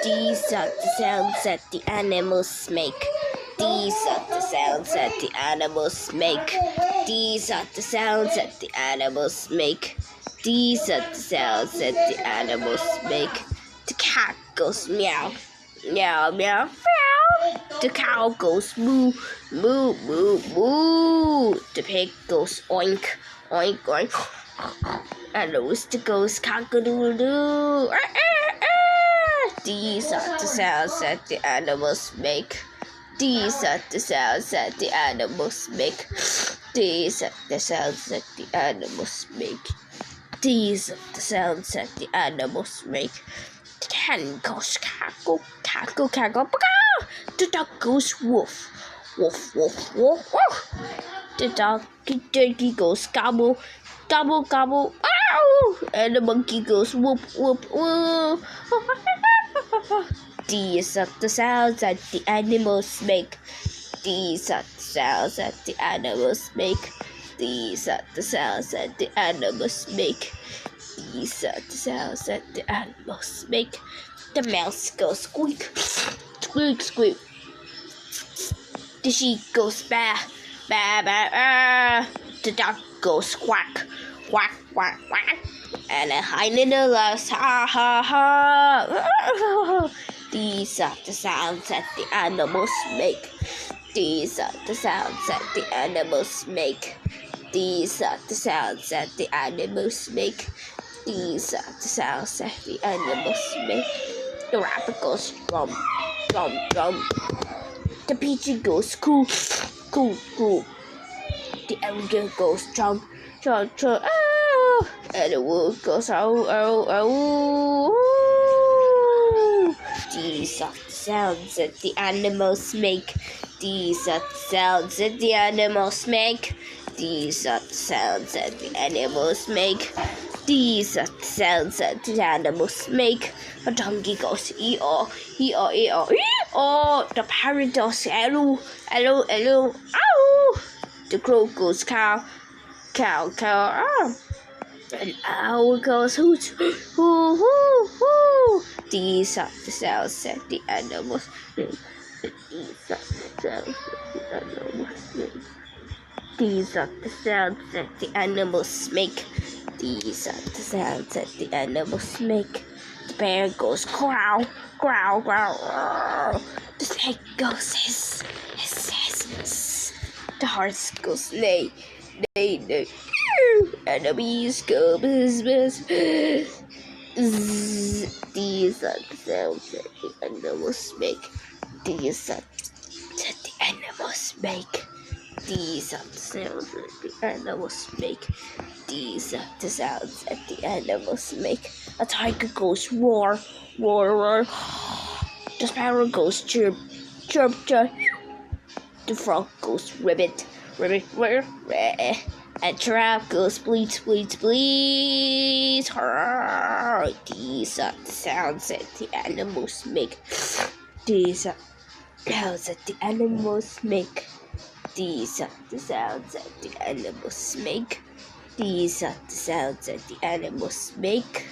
These are the sounds that the animals make. These are the sounds that the animals make. These are the sounds that the animals make. These are the sounds that the animals make. The cat goes meow, meow, meow, meow. The cow goes moo, moo, moo, moo. The pig goes oink, oink, oink. And the rooster goes cock-a-doodle-doo. These are the sounds that the animals make. These are the sounds that the animals make. These are the sounds that the animals make. These are the sounds that the animals make. The hen goes cackle, cackle, cackle, cackle. The dog goes woof, woof, woof, woof, woof. The turkey goes gobble, gobble, gobble, ow! And the monkey goes whoop, whoop, whoop. These are the sounds that the animals make. These are the sounds that the animals make. These are the sounds that the animals make. These are the sounds that the animals make. The mouse goes squeak, squeak, squeak. The sheep goes ba, ba, ba, The dog goes quack, quack, quack, quack. And a hyena laughs, ha, ha, ha. These are the sounds that the animals make. These are the sounds that the animals make. These are the sounds that the animals make. These are the sounds that the animals make. The rabbit goes drum, drum, drum. The pigeon goes coo, coo, coo. The alligator goes chomp, chomp, chomp. And the wolf goes ow, ow, ow. These are the sounds that the animals make. These are the sounds that the animals make. These are the sounds that the animals make. These are the sounds that the animals make. A donkey goes ee-oh, ee-oh, ee-oh, ee-oh. The parrot goes hello, hello, hello, ow. The crow goes cow, cow, cow, ow. An owl goes hoot, hoo, hoo, hoo. These are the sounds that the animals make. These are the sounds that the animals make. These are the sounds that the animals make. These are the sounds that the animals make. The bear goes growl, growl, growl. The snake goes hiss, hiss, hiss, hiss. The horse goes neigh, neigh, neigh. And the bees go buzz, buzz. These are the sounds that the animals make. These are that the animals make. These are the sounds that the animals make. These are the sounds that the animals make. A tiger goes roar, roar, roar. The sparrow goes chirp, chirp, chirp. The frog goes ribbit, ribbit, ribbit, ribbit. A giraffe goes bleat, bleat, bleat. These are the sounds that the animals make. These are the sounds that the animals make. These are the sounds that the animals make. These are the sounds that the animals make.